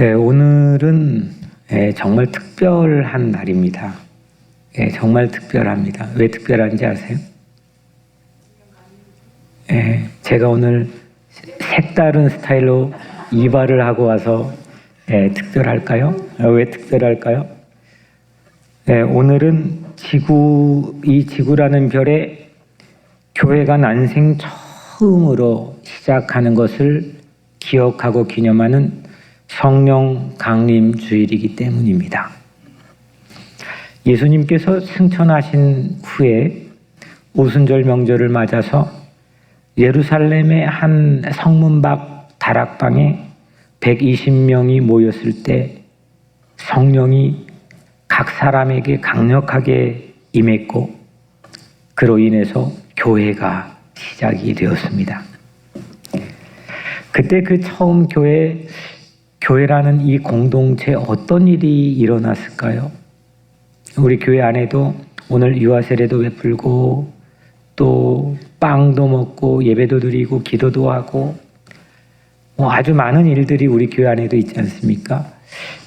네, 오늘은 정말 특별한 날입니다. 정말 특별합니다. 왜 특별한지 아세요? 제가 오늘 색다른 스타일로 이발을 하고 와서 특별할까요? 왜 특별할까요? 오늘은 이 지구라는 별에 교회가 난생 처음으로 시작하는 것을 기억하고 기념하는 성령 강림 주일이기 때문입니다. 예수님께서 승천하신 후에 오순절 명절을 맞아서 예루살렘의 한 성문 밖 다락방에 120명이 모였을 때 성령이 각 사람에게 강력하게 임했고 그로 인해서 교회가 시작이 되었습니다. 그때 그 처음 교회라는 이 공동체에 어떤 일이 일어났을까요? 우리 교회 안에도 오늘 유아 세례도 베풀고 또 빵도 먹고 예배도 드리고 기도도 하고 아주 많은 일들이 우리 교회 안에도 있지 않습니까?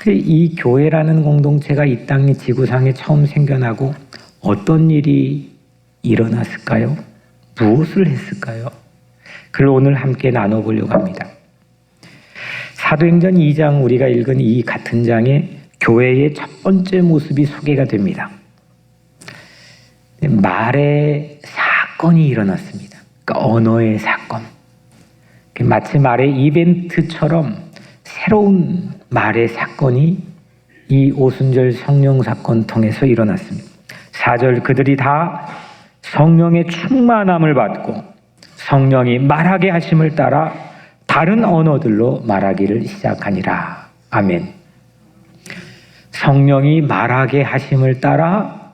이 교회라는 공동체가 이 땅 지구상에 처음 생겨나고 어떤 일이 일어났을까요? 무엇을 했을까요? 그걸 오늘 함께 나눠보려고 합니다. 사도행전 2장 우리가 읽은 이 같은 장에 교회의 첫 번째 모습이 소개가 됩니다. 말의 사건이 일어났습니다. 그러니까 언어의 사건. 마치 말의 이벤트처럼 새로운 말의 사건이 이 오순절 성령 사건 통해서 일어났습니다. 4절 그들이 다 성령의 충만함을 받고 성령이 말하게 하심을 따라 다른 언어들로 말하기를 시작하니라. 아멘. 성령이 말하게 하심을 따라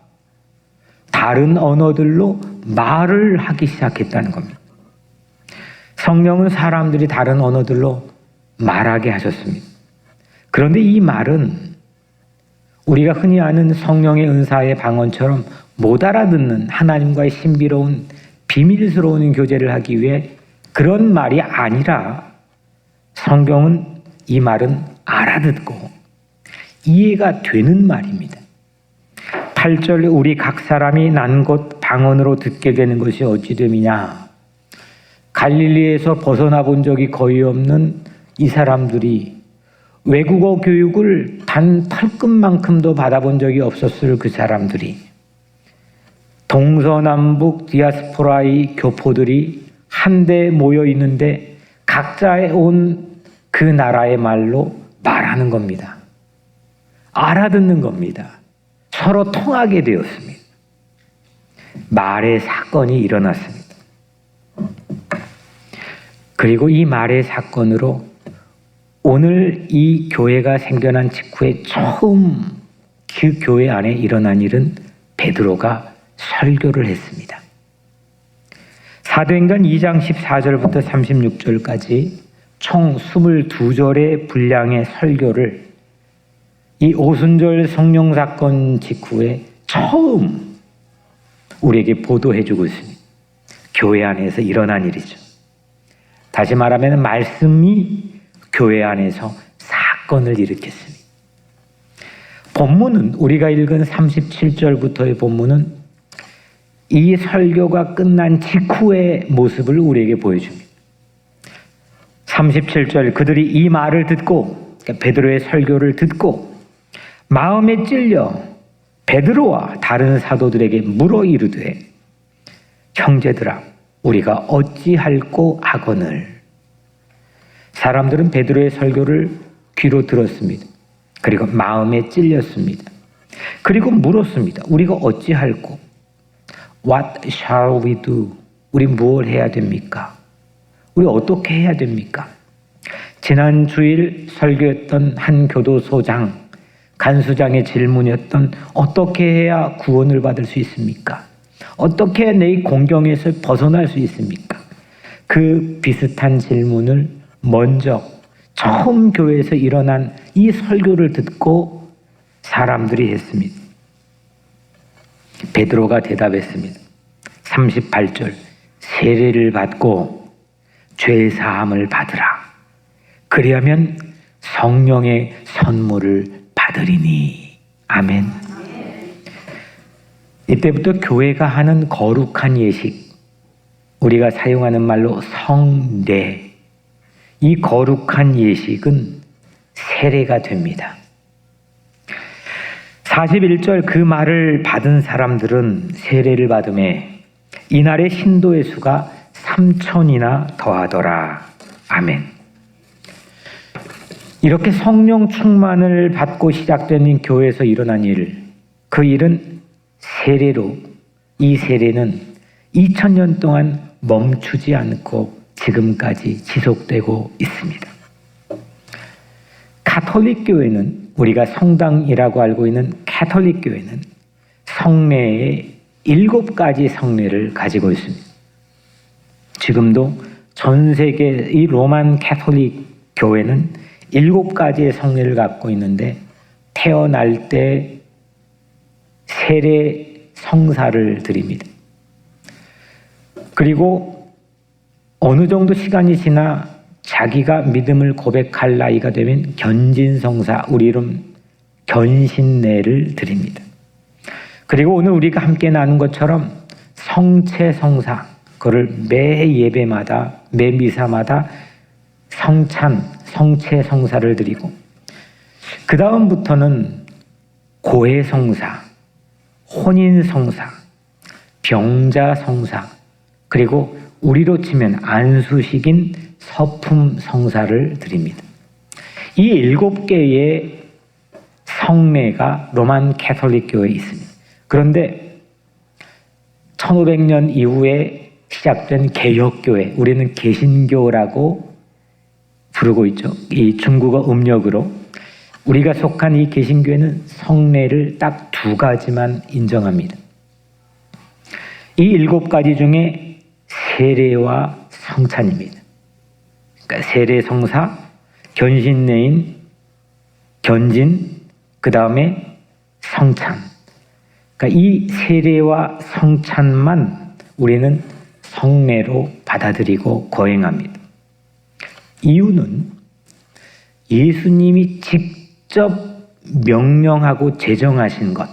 다른 언어들로 말을 하기 시작했다는 겁니다. 성령은 사람들이 다른 언어들로 말하게 하셨습니다. 그런데 이 말은 우리가 흔히 아는 성령의 은사의 방언처럼 못 알아듣는 하나님과의 신비로운 비밀스러운 교제를 하기 위해 그런 말이 아니라 성경은 이 말은 알아듣고 이해가 되는 말입니다. 8절 우리 각 사람이 난 곳 방언으로 듣게 되는 것이 어찌 됨이냐. 갈릴리에서 벗어나 본 적이 거의 없는 이 사람들이 외국어 교육을 단 털끝만큼도 받아본 적이 없었을 그 사람들이 동서남북 디아스포라의 교포들이 한데 모여 있는데 각자의 온 그 나라의 말로 말하는 겁니다. 알아듣는 겁니다. 서로 통하게 되었습니다. 말의 사건이 일어났습니다. 그리고 이 말의 사건으로 오늘 이 교회가 생겨난 직후에 처음 그 교회 안에 일어난 일은 베드로가 설교를 했습니다. 사도행전 2장 14절부터 36절까지 총 22절의 분량의 설교를 이 오순절 성령 사건 직후에 처음 우리에게 보도해주고 있습니다. 교회 안에서 일어난 일이죠. 다시 말하면 말씀이 교회 안에서 사건을 일으켰습니다. 본문은 우리가 읽은 37절부터의 본문은 이 설교가 끝난 직후의 모습을 우리에게 보여줍니다. 37절 그들이 이 말을 듣고 그러니까 베드로의 설교를 듣고 마음에 찔려 베드로와 다른 사도들에게 물어 이르되 형제들아 우리가 어찌할꼬 하거늘. 사람들은 베드로의 설교를 귀로 들었습니다. 그리고 마음에 찔렸습니다. 그리고 물었습니다. 우리가 어찌할꼬? What shall we do? 우리 무엇을 해야 됩니까? 우리 어떻게 해야 됩니까? 지난 주일 설교했던 한 교도소장, 간수장의 질문이었던 어떻게 해야 구원을 받을 수 있습니까? 어떻게 해야 내 공경에서 벗어날 수 있습니까? 그 비슷한 질문을 먼저 처음 교회에서 일어난 이 설교를 듣고 사람들이 했습니다. 베드로가 대답했습니다. 38절 세례를 받고 죄 사함을 받으라. 그리하면 성령의 선물을 받으리니. 아멘. 이때부터 교회가 하는 거룩한 예식, 우리가 사용하는 말로 성례, 이 거룩한 예식은 세례가 됩니다. 41절 그 말을 받은 사람들은 세례를 받음에 이날의 신도의 수가 3,000이나 더하더라. 아멘. 이렇게 성령 충만을 받고 시작된 교회에서 일어난 일, 그 일은 세례로, 이 세례는 2000년 동안 멈추지 않고 지금까지 지속되고 있습니다. 가톨릭 교회는, 우리가 성당이라고 알고 있는 가톨릭 교회는 성례의 7가지 성례를 가지고 있습니다. 지금도 전 세계 이 로만 가톨릭 교회는 7가지의 성례를 갖고 있는데, 태어날 때 세례 성사를 드립니다. 그리고 어느 정도 시간이 지나 자기가 믿음을 고백할 나이가 되면 견진성사, 우리 이름 견신례를 드립니다. 그리고 오늘 우리가 함께 나눈 것처럼 성체성사, 그걸 매 예배마다, 매 미사마다 성찬, 성체성사를 드리고, 그 다음부터는 고해성사, 혼인성사, 병자성사, 그리고 우리로 치면 안수식인 서품성사를 드립니다. 이 7개의 성례가 로만 가톨릭 교회에 있습니다. 그런데 1500년 이후에 시작된 개혁교회, 우리는 개신교라고 부르고 있죠. 이 중국어 음력으로. 우리가 속한 이 개신교회는 성례를 딱 2가지만 인정합니다. 이 7가지 중에 세례와 성찬입니다. 그러니까 세례 성사, 견신례인 견진, 그 다음에 성찬. 그러니까 이 세례와 성찬만 우리는 성례로 받아들이고 거행합니다. 이유는 예수님이 직접 명령하고 제정하신 것,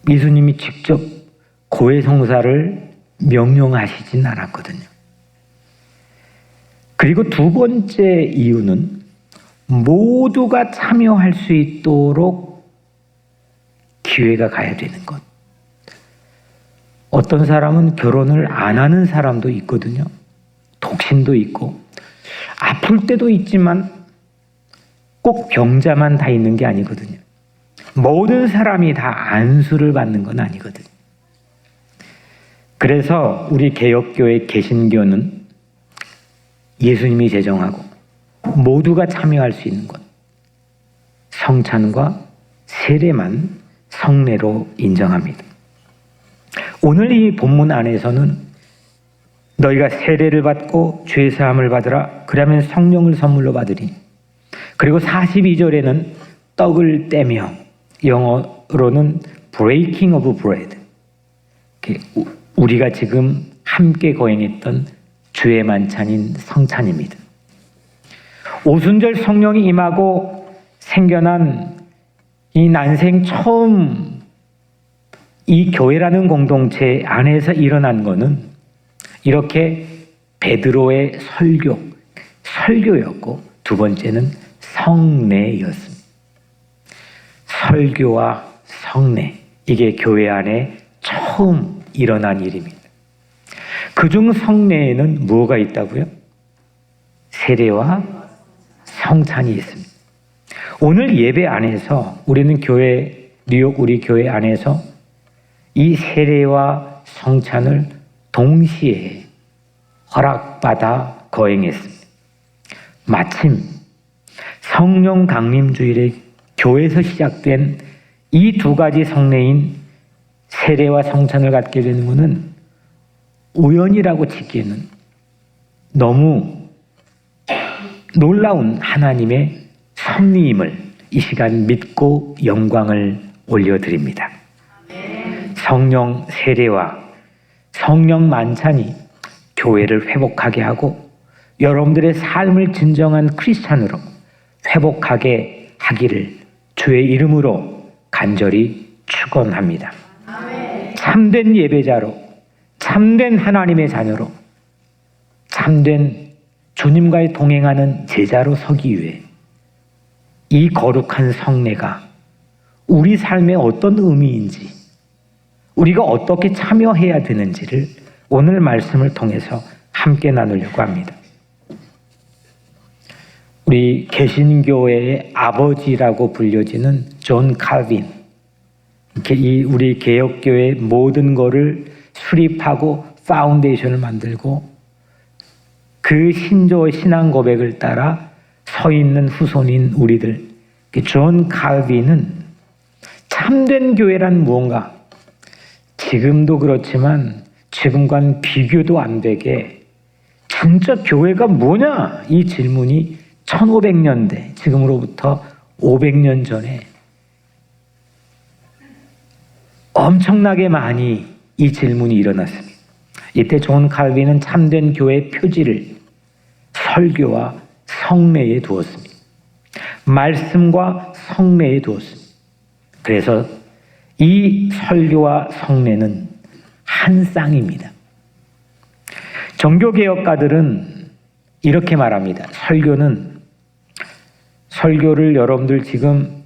예수님이 직접 고해성사를 명령하시진 않았거든요. 그리고 2번째 이유는 모두가 참여할 수 있도록 기회가 가야 되는 것. 어떤 사람은 결혼을 안 하는 사람도 있거든요. 독신도 있고, 아플 때도 있지만 꼭 병자만 다 있는 게 아니거든요. 모든 사람이 다 안수를 받는 건 아니거든요. 그래서 우리 개혁교회 개신교는 예수님이 제정하고 모두가 참여할 수 있는 것, 성찬과 세례만 성례로 인정합니다. 오늘 이 본문 안에서는 너희가 세례를 받고 죄사함을 받으라, 그러면 성령을 선물로 받으리. 그리고 42절에는 떡을 떼며, 영어로는 breaking of bread, 우리가 지금 함께 거행했던 주의 만찬인 성찬입니다. 오순절 성령이 임하고 생겨난 이 난생 처음 이 교회라는 공동체 안에서 일어난 것은 이렇게 베드로의 설교였고, 2번째는 성례였습니다. 설교와 성례, 이게 교회 안에 처음 일어난 일입니다. 그중 성례에는 뭐가 있다고요? 세례와 성찬이 있습니다. 오늘 예배 안에서 우리는 교회, 뉴욕 우리 교회 안에서 이 세례와 성찬을 동시에 허락받아 거행했습니다. 마침 성령 강림 주일에 교회에서 시작된 이 2가지 성례인 세례와 성찬을 갖게 되는 것은 우연이라고 치기에는 너무 놀라운 하나님의 섭리임을 이 시간 믿고 영광을 올려드립니다. 성령 세례와 성령 만찬이 교회를 회복하게 하고 여러분들의 삶을 진정한 크리스찬으로 회복하게 하기를 주의 이름으로 간절히 축원합니다. 참된 예배자로, 참된 하나님의 자녀로, 참된 주님과의 동행하는 제자로 서기 위해 이 거룩한 성례가 우리 삶에 어떤 의미인지, 우리가 어떻게 참여해야 되는지를 오늘 말씀을 통해서 함께 나누려고 합니다. 우리 개신교회의 아버지라고 불려지는 존 칼빈, 우리 개혁교회의 모든 것을 수립하고 파운데이션을 만들고 그 신조의 신앙 고백을 따라 서 있는 후손인 우리들, 존 칼빈은 참된 교회란 무언가, 지금도 그렇지만 지금과는 비교도 안 되게 진짜 교회가 뭐냐? 이 질문이 1500년대, 지금으로부터 500년 전에 엄청나게 많이 이 질문이 일어났습니다. 이때 존 칼빈은 참된 교회의 표지를 설교와 성례에 두었습니다. 말씀과 성례에 두었습니다. 그래서 이 설교와 성례는 한 쌍입니다. 종교개혁가들은 이렇게 말합니다. 설교를 여러분들 지금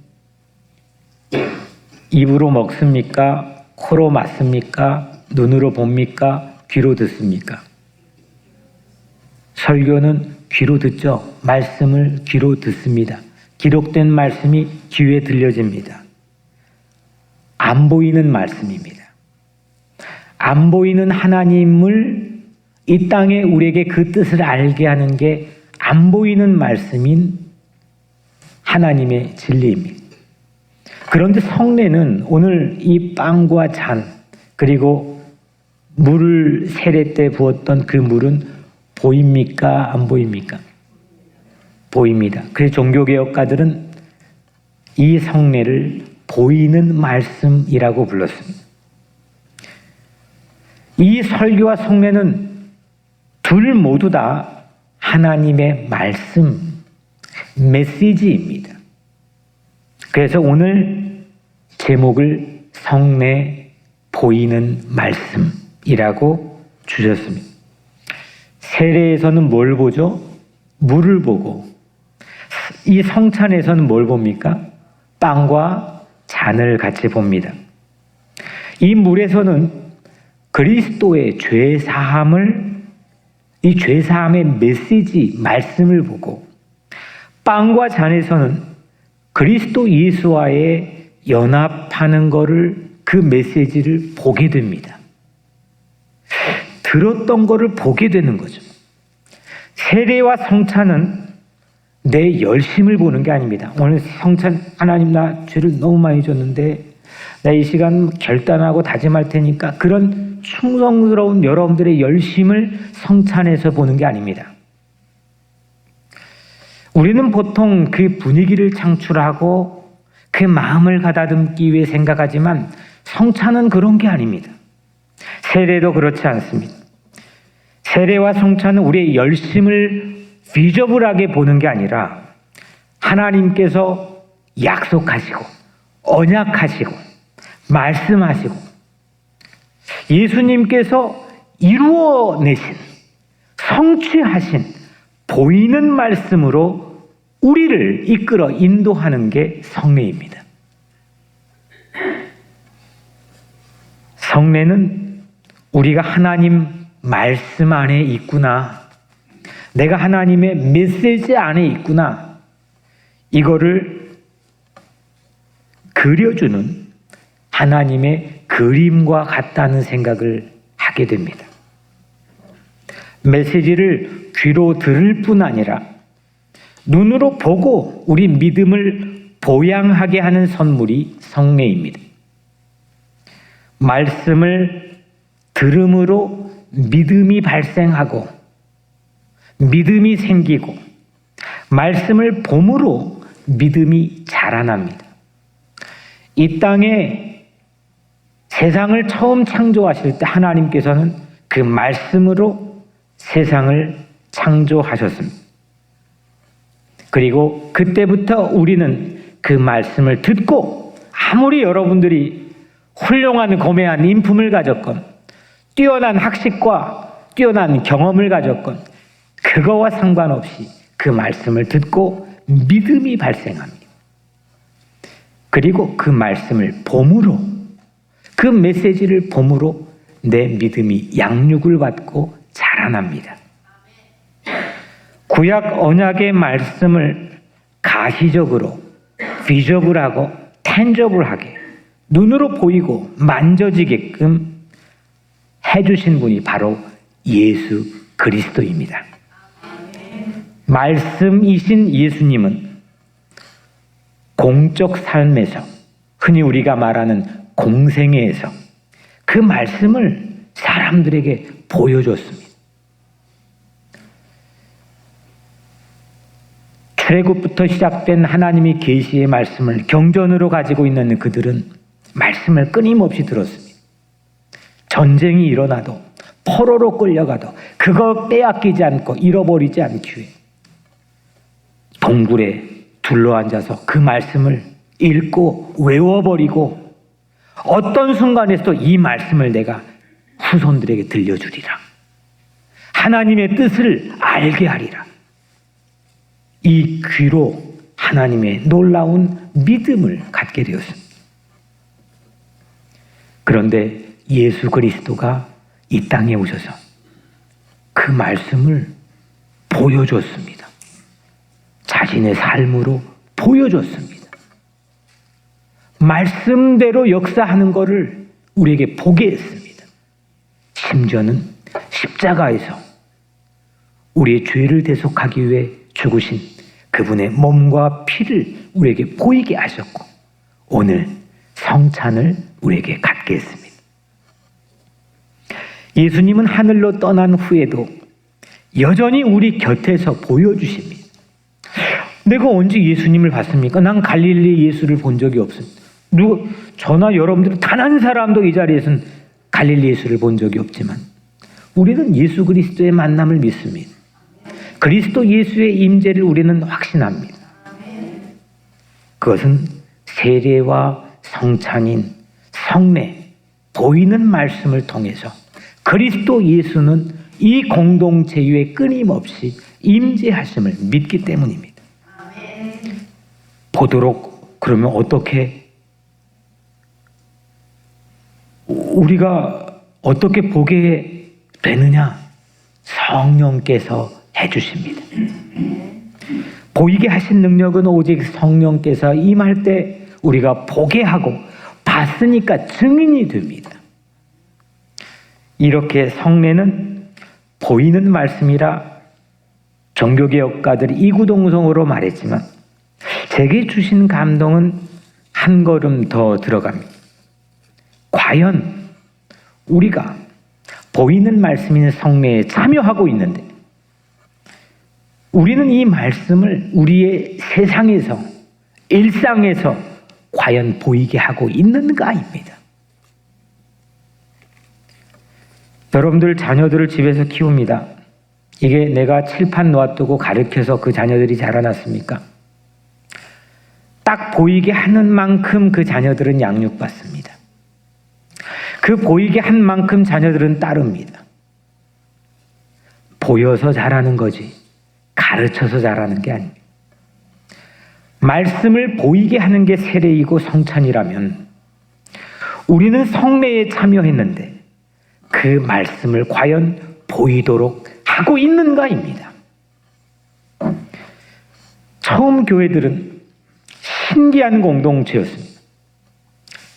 입으로 먹습니까? 코로 맞습니까? 눈으로 봅니까? 귀로 듣습니까? 설교는 귀로 듣죠. 말씀을 귀로 듣습니다. 기록된 말씀이 귀에 들려집니다. 안 보이는 말씀입니다. 안 보이는 하나님을 이 땅에 우리에게 그 뜻을 알게 하는 게 안 보이는 말씀인 하나님의 진리입니다. 그런데 성례는 오늘 이 빵과 잔 그리고 물을 세례 때 부었던 그 물은 보입니까? 안 보입니까? 보입니다. 그래서 종교개혁가들은 이 성례를 보이는 말씀이라고 불렀습니다. 이 설교와 성례는 둘 모두 다 하나님의 말씀, 메시지입니다. 그래서 오늘 제목을 성례 보이는 말씀이라고 주셨습니다. 세례에서는 뭘 보죠? 물을 보고, 이 성찬에서는 뭘 봅니까? 빵과 잔을 같이 봅니다. 이 물에서는 그리스도의 죄사함을, 이 죄사함의 메시지, 말씀을 보고, 빵과 잔에서는 그리스도 예수와의 연합하는 것을, 그 메시지를 보게 됩니다. 들었던 것을 보게 되는 거죠. 세례와 성찬은 내 열심을 보는 게 아닙니다. 오늘 성찬, 하나님 나 죄를 너무 많이 졌는데 나 이 시간 결단하고 다짐할 테니까, 그런 충성스러운 여러분들의 열심을 성찬에서 보는 게 아닙니다. 우리는 보통 그 분위기를 창출하고 그 마음을 가다듬기 위해 생각하지만 성찬은 그런 게 아닙니다. 세례도 그렇지 않습니다. 세례와 성찬은 우리의 열심을 비저블하게 보는 게 아니라 하나님께서 약속하시고 언약하시고 말씀하시고 예수님께서 이루어내신, 성취하신 보이는 말씀으로 우리를 이끌어 인도하는 게 성례입니다. 성례는 우리가 하나님 말씀 안에 있구나, 내가 하나님의 메시지 안에 있구나, 이거를 그려주는 하나님의 그림과 같다는 생각을 하게 됩니다. 메시지를 귀로 들을 뿐 아니라 눈으로 보고 우리 믿음을 보양하게 하는 선물이 성례입니다. 말씀을 들음으로 믿음이 발생하고 믿음이 생기고, 말씀을 봄으로 믿음이 자라납니다. 이 땅에 세상을 처음 창조하실 때 하나님께서는 그 말씀으로 세상을 창조하셨습니다. 그리고 그때부터 우리는 그 말씀을 듣고 아무리 여러분들이 훌륭한 고매한 인품을 가졌건 뛰어난 학식과 뛰어난 경험을 가졌건 그거와 상관없이 그 말씀을 듣고 믿음이 발생합니다. 그리고 그 말씀을 봄으로, 그 메시지를 봄으로 내 믿음이 양육을 받고 자라납니다. 구약 언약의 말씀을 가시적으로 비저블하고 텐저블하게 눈으로 보이고 만져지게끔 해주신 분이 바로 예수 그리스도입니다. 말씀이신 예수님은 공적 삶에서, 흔히 우리가 말하는 공생애에서 그 말씀을 사람들에게 보여줬습니다. 출애굽부터 시작된 하나님의 계시의 말씀을 경전으로 가지고 있는 그들은 말씀을 끊임없이 들었습니다. 전쟁이 일어나도 포로로 끌려가도 그거 빼앗기지 않고 잃어버리지 않기 위해 동굴에 둘러앉아서 그 말씀을 읽고 외워버리고 어떤 순간에서도 이 말씀을 내가 후손들에게 들려주리라. 하나님의 뜻을 알게 하리라. 이 귀로 하나님의 놀라운 믿음을 갖게 되었습니다. 그런데 예수 그리스도가 이 땅에 오셔서 그 말씀을 보여줬습니다. 자신의 삶으로 보여줬습니다. 말씀대로 역사하는 것을 우리에게 보게 했습니다. 심지어는 십자가에서 우리의 죄를 대속하기 위해 죽으신 그분의 몸과 피를 우리에게 보이게 하셨고 오늘 성찬을 우리에게 갖게 했습니다. 예수님은 하늘로 떠난 후에도 여전히 우리 곁에서 보여주십니다. 내가 언제 예수님을 봤습니까? 난 갈릴리 예수를 본 적이 없습니다. 저나 여러분들 단 한 사람도 이 자리에서는 갈릴리 예수를 본 적이 없지만 우리는 예수 그리스도의 만남을 믿습니다. 그리스도 예수의 임재를 우리는 확신합니다. 그것은 세례와 성찬인 성례, 보이는 말씀을 통해서 그리스도 예수는 이 공동체 위에 끊임없이 임재하심을 믿기 때문입니다. 보도록 그러면 어떻게 우리가 어떻게 보게 되느냐? 성령께서 해주십니다. 보이게 하신 능력은 오직 성령께서 임할 때 우리가 보게 하고 봤으니까 증인이 됩니다. 이렇게 성례는 보이는 말씀이라 종교개혁가들이 이구동성으로 말했지만 제게 주신 감동은 한 걸음 더 들어갑니다. 과연 우리가 보이는 말씀인 성례에 참여하고 있는데 우리는 이 말씀을 우리의 세상에서 일상에서 과연 보이게 하고 있는가입니다. 여러분들 자녀들을 집에서 키웁니다. 이게 내가 칠판 놓아두고 가르쳐서 그 자녀들이 자라났습니까? 딱 보이게 하는 만큼 그 자녀들은 양육받습니다. 그 보이게 한 만큼 자녀들은 따릅니다. 보여서 자라는 거지 가르쳐서 자라는 게 아닙니다. 말씀을 보이게 하는 게 세례이고 성찬이라면 우리는 성례에 참여했는데 그 말씀을 과연 보이도록 하고 있는가입니다. 처음 교회들은 신기한 공동체였습니다.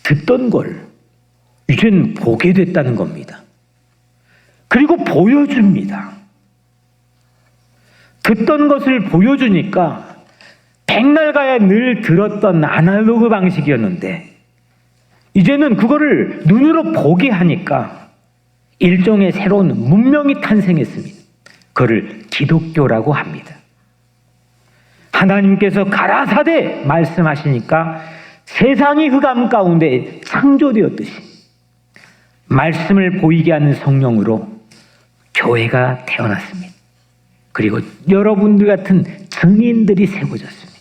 듣던 걸 이젠 보게 됐다는 겁니다. 그리고 보여줍니다. 듣던 것을 보여주니까 백날 가야 늘 들었던 아날로그 방식이었는데 이제는 그거를 눈으로 보게 하니까 일종의 새로운 문명이 탄생했습니다. 그걸 기독교라고 합니다. 하나님께서 가라사대 말씀하시니까 세상이 흑암 가운데 창조되었듯이 말씀을 보이게 하는 성령으로 교회가 태어났습니다. 그리고 여러분들 같은 증인들이 세워졌습니다.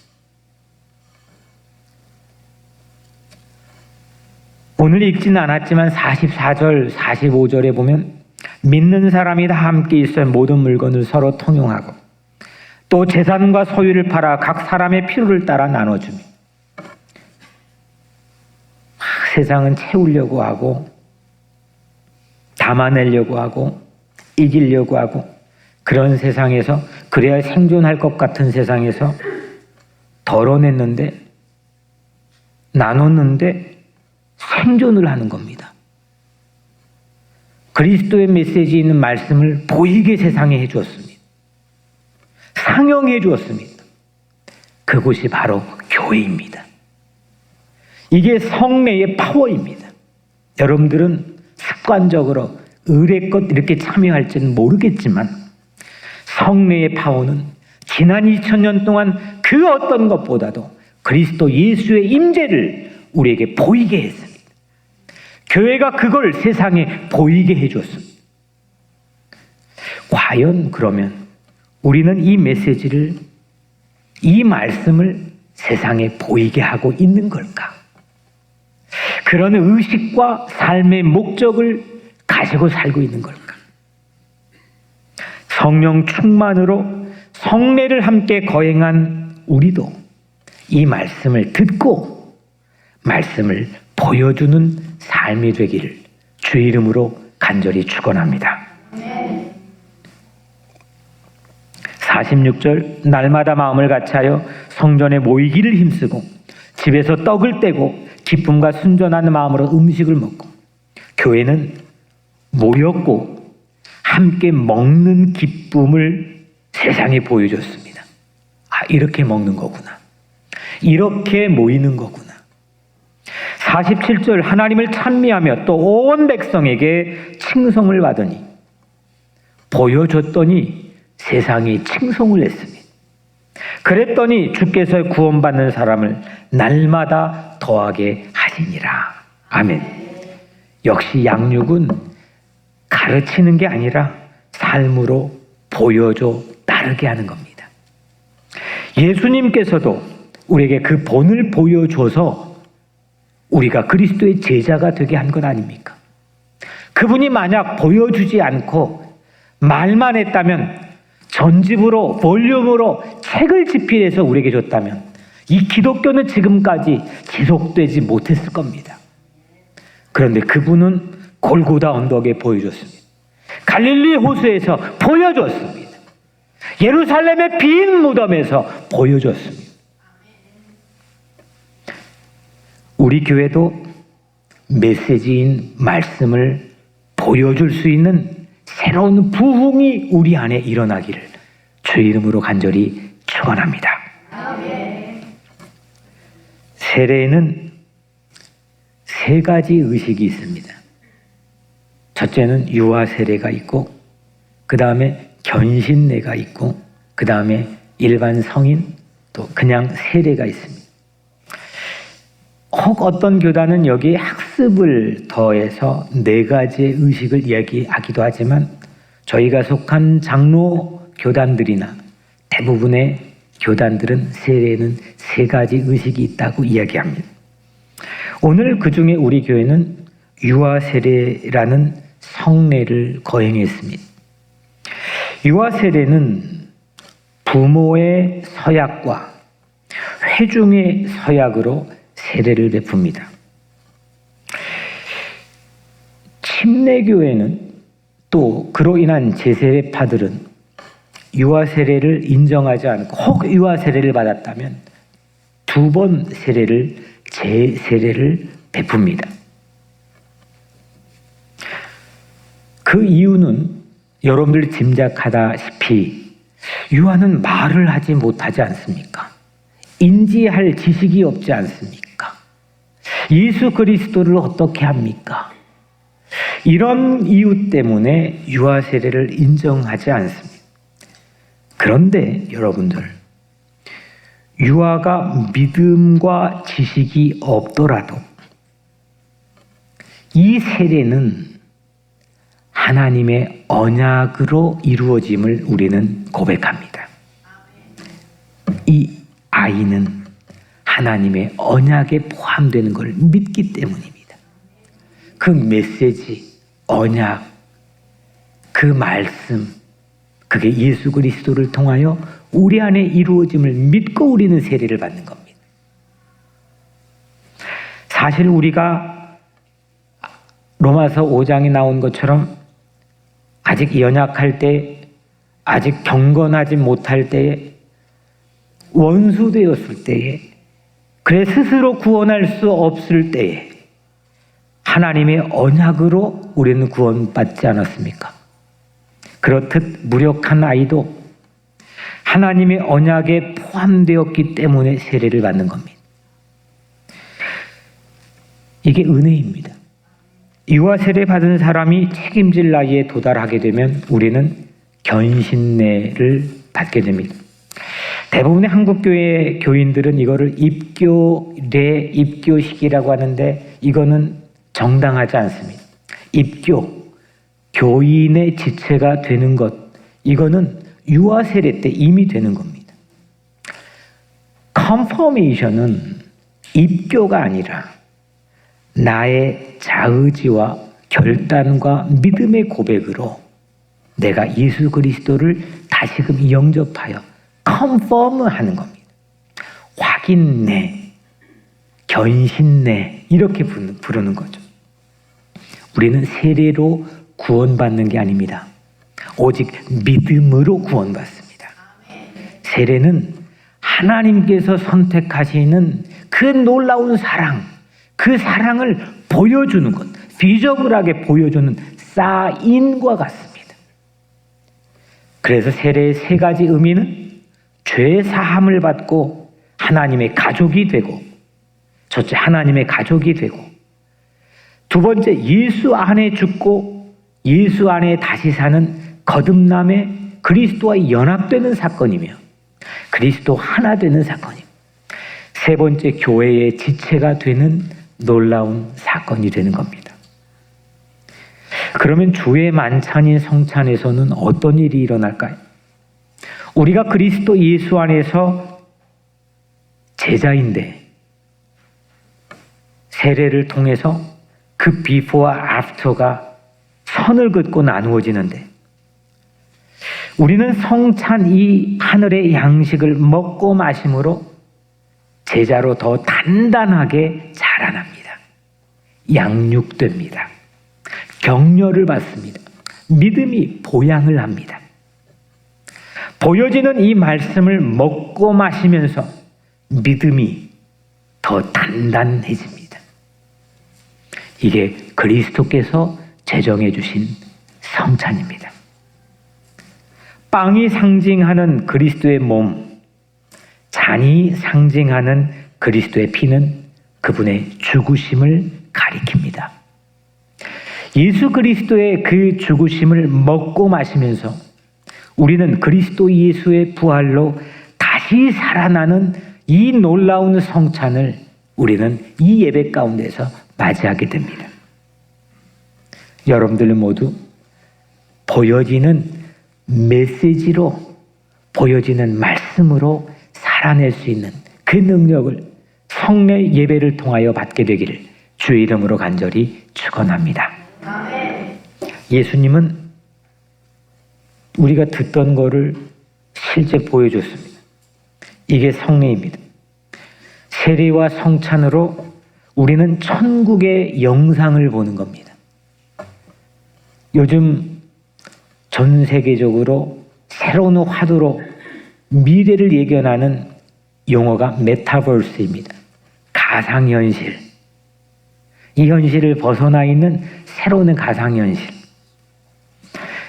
오늘 읽지는 않았지만 44절, 45절에 보면 믿는 사람이 다 함께 있어야 모든 물건을 서로 통용하고 또 재산과 소유를 팔아 각 사람의 필요를 따라 나눠주며 세상은 채우려고 하고 담아내려고 하고 이기려고 하고 그런 세상에서 그래야 생존할 것 같은 세상에서 덜어냈는데 나눴는데 생존을 하는 겁니다. 그리스도의 메시지 있는 말씀을 보이게 세상에 해주었습니다. 상영해 주었습니다. 그곳이 바로 교회입니다. 이게 성례의 파워입니다. 여러분들은 습관적으로 의례껏 이렇게 참여할지는 모르겠지만 성례의 파워는 지난 2000년 동안 그 어떤 것보다도 그리스도 예수의 임재를 우리에게 보이게 했습니다. 교회가 그걸 세상에 보이게 해줬습니다. 과연 그러면 우리는 이 메시지를, 이 말씀을 세상에 보이게 하고 있는 걸까? 그런 의식과 삶의 목적을 가지고 살고 있는 걸까? 성령 충만으로 성례를 함께 거행한 우리도 이 말씀을 듣고 말씀을 보여주는 삶이 되기를 주 이름으로 간절히 축원합니다. 46절 날마다 마음을 같이하여 성전에 모이기를 힘쓰고 집에서 떡을 떼고 기쁨과 순전한 마음으로 음식을 먹고 교회는 모였고 함께 먹는 기쁨을 세상에 보여줬습니다. 아, 이렇게 먹는 거구나. 이렇게 모이는 거구나. 47절 하나님을 찬미하며 또 온 백성에게 칭송을 받으니 보여줬더니 세상이 칭송을 했습니다. 그랬더니 주께서 구원받는 사람을 날마다 더하게 하시니라. 아멘. 역시 양육은 가르치는 게 아니라 삶으로 보여줘 따르게 하는 겁니다. 예수님께서도 우리에게 그 본을 보여줘서 우리가 그리스도의 제자가 되게 한 것 아닙니까? 그분이 만약 보여주지 않고 말만 했다면 전집으로 볼륨으로 책을 집필해서 우리에게 줬다면 이 기독교는 지금까지 지속되지 못했을 겁니다. 그런데 그분은 골고다 언덕에 보여줬습니다. 갈릴리 호수에서 보여줬습니다. 예루살렘의 빈 무덤에서 보여줬습니다. 우리 교회도 메시지인 말씀을 보여줄 수 있는 새로운 부흥이 우리 안에 일어나기를 주 이름으로 간절히 축원합니다. 세례에는 세 가지 의식이 있습니다. 첫째는 유아 세례가 있고, 그 다음에 견신례가 있고, 그 다음에 일반 성인 또 그냥 세례가 있습니다. 혹 어떤 교단은 여기에 학습을 더해서 네 가지의 의식을 이야기하기도 하지만 저희가 속한 장로 교단들이나 대부분의 교단들은 세례에는 세 가지 의식이 있다고 이야기합니다. 오늘 그 중에 우리 교회는 유아 세례라는 성례를 거행했습니다. 유아 세례는 부모의 서약과 회중의 서약으로 세례를 베풉니다. 침례교회는 또 그로 인한 재세례파들은 유아 세례를 인정하지 않고 혹 유아 세례를 받았다면 두 번 세례를 재세례를 베풉니다. 그 이유는 여러분들이 짐작하다시피 유아는 말을 하지 못하지 않습니까? 인지할 지식이 없지 않습니까? 예수 그리스도를 어떻게 합니까? 이런 이유 때문에 유아 세례를 인정하지 않습니다. 그런데 여러분들, 유아가 믿음과 지식이 없더라도 이 세례는 하나님의 언약으로 이루어짐을 우리는 고백합니다. 이 아이는 하나님의 언약에 포함되는 걸 믿기 때문입니다. 그 메시지, 언약, 그 말씀, 그게 예수 그리스도를 통하여 우리 안에 이루어짐을 믿고 우리는 세례를 받는 겁니다. 사실 우리가 로마서 5장에 나온 것처럼 아직 연약할 때, 아직 경건하지 못할 때에, 원수 되었을 때에, 그래 스스로 구원할 수 없을 때에 하나님의 언약으로 우리는 구원받지 않았습니까? 그렇듯 무력한 아이도 하나님의 언약에 포함되었기 때문에 세례를 받는 겁니다. 이게 은혜입니다. 유아 세례 받은 사람이 책임질 나이에 도달하게 되면 우리는 견신례를 받게 됩니다. 대부분의 한국교회 교인들은 이거를 입교례, 입교식이라고 하는데 이거는 정당하지 않습니다. 입교, 교인의 지체가 되는 것, 이거는 유아 세례 때 이미 되는 겁니다. 컨퍼메이션은 입교가 아니라 나의 자의지와 결단과 믿음의 고백으로 내가 예수 그리스도를 다시금 영접하여 컨펌하는 겁니다. 확인내, 견신내 이렇게 부르는 거죠. 우리는 세례로 구원받는 게 아닙니다. 오직 믿음으로 구원받습니다. 세례는 하나님께서 선택하시는 그 놀라운 사랑, 그 사랑을 보여주는 것, 비저블하게 보여주는 사인과 같습니다. 그래서 세례의 세 가지 의미는 죄 사함을 받고 하나님의 가족이 되고, 첫째 하나님의 가족이 되고, 두 번째 예수 안에 죽고 예수 안에 다시 사는 거듭남의 그리스도와 연합되는 사건이며 그리스도 하나 되는 사건이며, 세 번째 교회의 지체가 되는 놀라운 사건이 되는 겁니다. 그러면 주의 만찬인 성찬에서는 어떤 일이 일어날까요? 우리가 그리스도 예수 안에서 제자인데 세례를 통해서 그 비포와 애프터가 선을 긋고 나누어지는데, 우리는 성찬 이 하늘의 양식을 먹고 마심으로 제자로 더 단단하게 자라납니다. 양육됩니다. 격려를 받습니다. 믿음이 보양을 합니다. 보여지는 이 말씀을 먹고 마시면서 믿음이 더 단단해집니다. 이게 그리스도께서 제정해 주신 성찬입니다. 빵이 상징하는 그리스도의 몸, 잔이 상징하는 그리스도의 피는 그분의 죽으심을 가리킵니다. 예수 그리스도의 그 죽으심을 먹고 마시면서 우리는 그리스도 예수의 부활로 다시 살아나는 이 놀라운 성찬을 우리는 이 예배 가운데서 맞이하게 됩니다. 여러분들 모두 보여지는 메시지로, 보여지는 말씀으로 살아낼 수 있는 그 능력을 성례 예배를 통하여 받게 되기를 주의 이름으로 간절히 축원합니다. 예수님은 우리가 듣던 거를 실제 보여줬습니다. 이게 성례입니다. 세례와 성찬으로 우리는 천국의 영상을 보는 겁니다. 요즘 전 세계적으로 새로운 화두로 미래를 예견하는 용어가 메타버스입니다. 가상현실. 이 현실을 벗어나 있는 새로운 가상현실.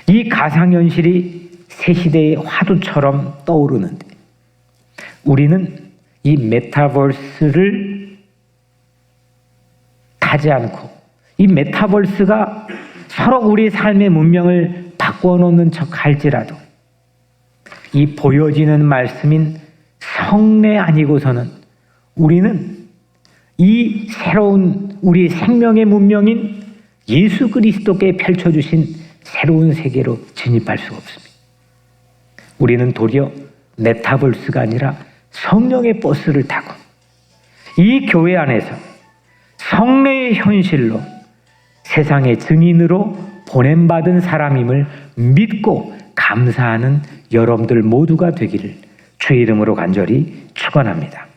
이 가상현실이 새 시대의 화두처럼 떠오르는데, 우리는 이 메타버스를 타지 않고, 이 메타버스가 서로 우리 삶의 문명을 바꿔놓는 척 할지라도 이 보여지는 말씀인 성례 아니고서는 우리는 이 새로운 우리 생명의 문명인 예수 그리스도께 펼쳐주신 새로운 세계로 진입할 수가 없습니다. 우리는 도리어 메타버스가 아니라 성령의 버스를 타고 이 교회 안에서 성례의 현실로 세상의 증인으로 보냄받은 사람임을 믿고 감사하는 여러분들 모두가 되기를 주의 이름으로 간절히 축원합니다.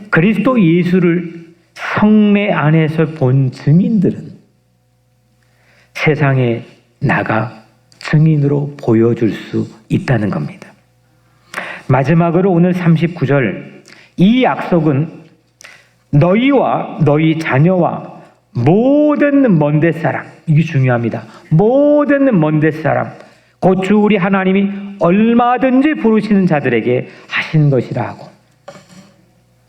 그리스도 예수를 성례 안에서 본 증인들은 세상에 나가 증인으로 보여줄 수 있다는 겁니다. 마지막으로 오늘 39절, 이 약속은 너희와 너희 자녀와 모든 먼데 사람, 이게 중요합니다. 모든 먼데 사람, 곧 주 우리 하나님이 얼마든지 부르시는 자들에게 하신 것이라 하고,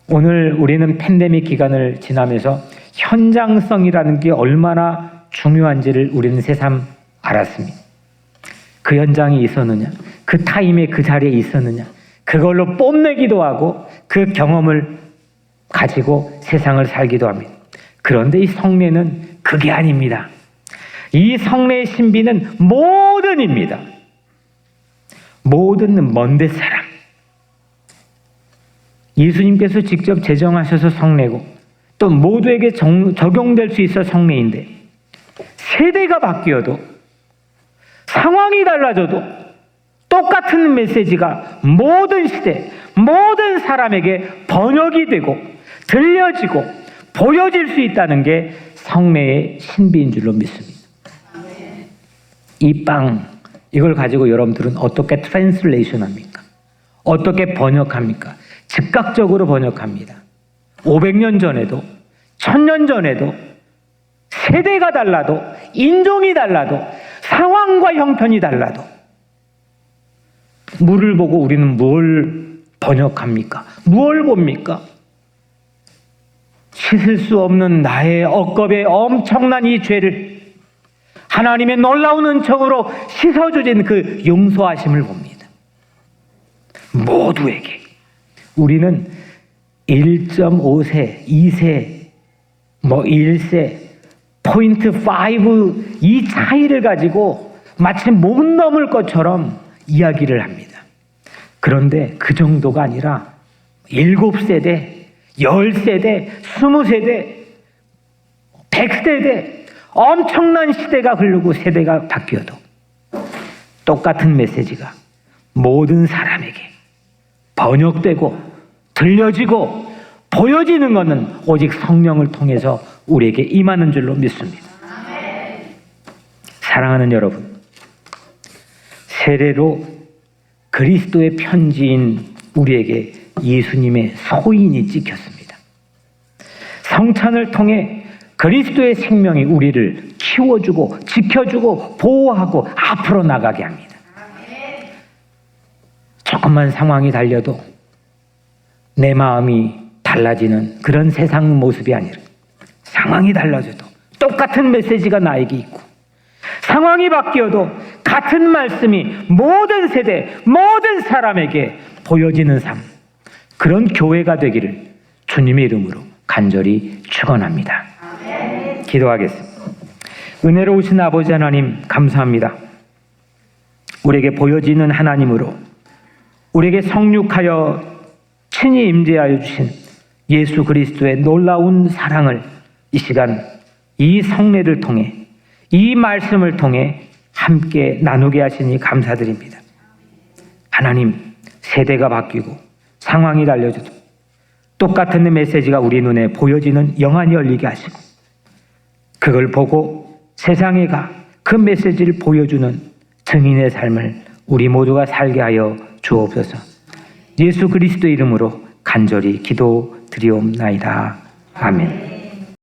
오늘 우리는 팬데믹 기간을 지나면서 현장성이라는 게 얼마나 중요한지를 우리는 새삼 알았습니다. 그 현장이 있었느냐, 그 타임에 그 자리에 있었느냐, 그걸로 뽐내기도 하고 그 경험을 가지고 세상을 살기도 합니다. 그런데 이 성례는 그게 아닙니다. 이 성례의 신비는 모든입니다. 모든 먼데 사람. 예수님께서 직접 제정하셔서 성례고 또 모두에게 적용될 수 있어 성례인데, 세대가 바뀌어도 상황이 달라져도 똑같은 메시지가 모든 시대, 모든 사람에게 번역이 되고 들려지고 보여질 수 있다는 게 성례의 신비인 줄로 믿습니다. 이 이걸 가지고 여러분들은 어떻게 트랜슬레이션 합니까? 어떻게 번역합니까? 즉각적으로 번역합니다. 500년 전에도 1000년 전에도 세대가 달라도 인종이 달라도 상황과 형편이 달라도 물을 보고 우리는 뭘 번역합니까? 무엇을 봅니까? 씻을 수 없는 나의 억겁의 엄청난 이 죄를 하나님의 놀라운 은총으로 씻어주신 그 용서하심을 봅니다. 모두에게. 우리는 1.5세, 2세, 1세, 포인트 5 이 차이를 가지고 마치 못 넘을 것처럼 이야기를 합니다. 그런데 그 정도가 아니라 7세대, 10세대, 20세대, 100세대 엄청난 시대가 흐르고 세대가 바뀌어도 똑같은 메시지가 모든 사람에게 번역되고 들려지고 보여지는 것은 오직 성령을 통해서 우리에게 임하는 줄로 믿습니다. 사랑하는 여러분, 세례로 그리스도의 편지인 우리에게 예수님의 소인이 찍혔습니다. 성찬을 통해 그리스도의 생명이 우리를 키워주고 지켜주고 보호하고 앞으로 나가게 합니다. 조금만 상황이 달려도 내 마음이 달라지는 그런 세상 모습이 아니라, 상황이 달라져도 똑같은 메시지가 나에게 있고 상황이 바뀌어도 같은 말씀이 모든 세대 모든 사람에게 보여지는 삶, 그런 교회가 되기를 주님의 이름으로 간절히 축원합니다. 기도하겠습니다. 은혜로우신 아버지 하나님, 감사합니다. 우리에게 보여지는 하나님으로 우리에게 성육하여 친히 임재하여 주신 예수 그리스도의 놀라운 사랑을 이 시간 이 성례를 통해 이 말씀을 통해 함께 나누게 하시니 감사드립니다. 하나님, 세대가 바뀌고 상황이 달려져도 똑같은 메시지가 우리 눈에 보여지는 영안이 열리게 하시고 그걸 보고 세상에 가 그 메시지를 보여주는 증인의 삶을 우리 모두가 살게 하여 주옵소서. 예수 그리스도 이름으로 간절히 기도드리옵나이다. 아멘.